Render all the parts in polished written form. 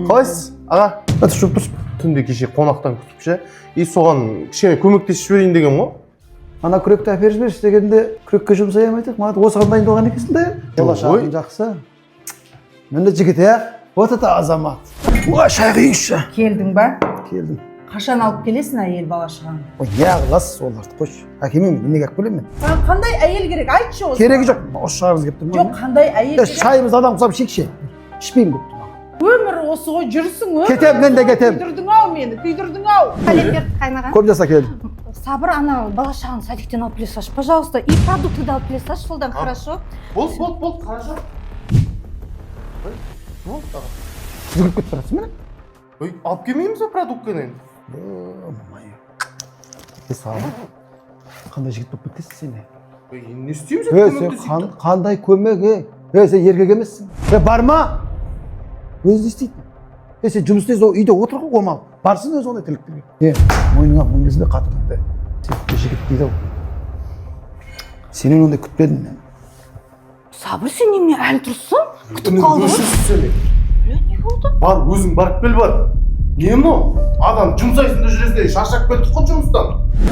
Қалайсыз, аға? Тұрып тұрсын. Түнде кеше қонақтан күтіп ше. Соған кішкене көмектесіп жіберейін деген ғой. Ана күректі әперіп жіберші дегенде күрекке жұмсай алмайдық. Маған осыған дайындалған екенсің де. Болашағың жақсы. Мені жігіт вот это азамат. Ой, шай құйыңызшы. Келдің ба? Келдім. Қашан алып келесің әйел бала-шағаны? Ой, не қыласыз оларды қойшы. Әкемен неге алып келемін мен? Саған қандай әйел керек? Айтшы осы. Керегі жоқ. Осы шағымыз келіп тұрмын. Жоқ, қандай әйел керек? Шайымыз адам құсап ішейікші. Ішпеймін деп тұрмын. Өмір осы ғой, жүрсің өмір. Кетем, мен де кетем. Күйдірдің-ау мені, күйдірдің-ау. Пакеттерді қайнаған. Көп жаса келдім. Сабыр, ана бала-шағаны садиктен алып келе салшы, пожалуйста. И продукты да алып келе салшы, содан хорошо. Болды, хорошо. Жүгіріп кетіп тұрасың мені? Ой, алып келмейміз ба продуктыны? Қандай жігіт болып кетесің сен? Ой, не істейміз көмектесейік? Қандай көмек? Сен еркек емессің. Барма. Өзі істейді. Сен жұмыста үйде отыр ғой омал. Барсын өзі ондай тірліктерге. Мойныңа мінгізбе қатырыңды. Сен жігіт дейді ау. Сенен ондай күтпедім мен. Сабыр, сен немене әлі тұрсың? Күтіп қалдың. Не болды? Бар, өзің барып кел бар. Не мынау? Адам жұмсайсың да жүресің, шаршап келдік қой жұмыстан.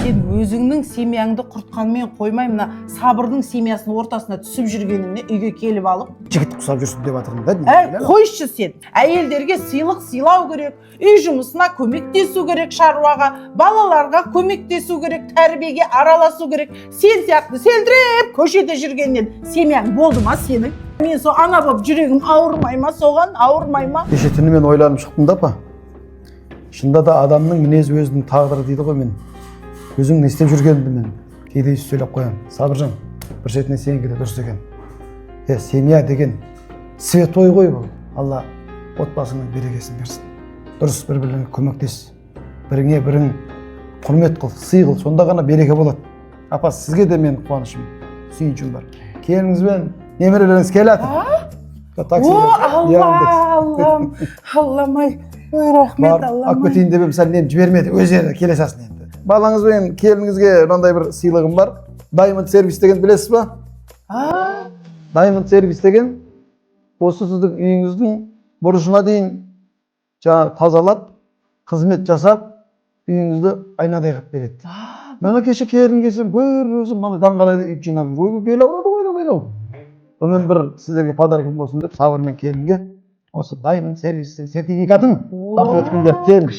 Сен өзіңнің семьяңды құртқанмен қоймай, мына Сабырдың семьясының ортасына түсіп жүргеніңе үйге келіп алып. Жігіт құсап жүрсің деп жатырмын да. Қойшы сен. Әйелдерге сыйлық сыйлау керек, үй жұмысына көмектесу керек, шаруаға, балаларға көмектесу керек, тәрбиеге араласу керек. Сен сияқты селдіреп көшеде жүргеннен семьяң болды ма сенің? Мен сол ана болып жүрегім ауырмай ма, соған ауырмай ма? Кеше түні мен ойланып шықтым да апа. Шында да адамның мінезі өзінің тағдыры дейді ғой мен. Өзің не істеп жүргенімді мен кейде сөйлеп қоямын. Сабыржан, бір шетінен сенікі де дұрыс екен. Семья деген святой ғой бұл. Алла отбасыңның берекесін берсін. Дұрыс бір-біріңе көмектес. Біріңе бірің құрмет қыл, сый қыл, сонда ғана береке болады. Апа, сізге де мен қуанышым, сүйіншім бар. Келіңізбен немерелеріңіз келеді. Аллам-ай. Рахмет, Аллам. Ақ кетейін деп сәл нем жібермеді, өздері келе салсын енді. Балаңызбен келініңізге мынандай бір сыйлығым бар. Diamond сервис деген білесіз ба? Diamond сервис деген осы сіздің үйіңіздің бұрышына дейін жаңағы тазалап, қызмет жасап, үйіңізді айнадай қылып береді. Мен кеше келін келсем, бір өзім мынандай даңғалайды үй жинап, келе алады. Сонымен бір сіздерге подаркым болсын деп Сабырмен келінге осы Diamond сервистің сертификатын тапсырып өткенде келіңіз.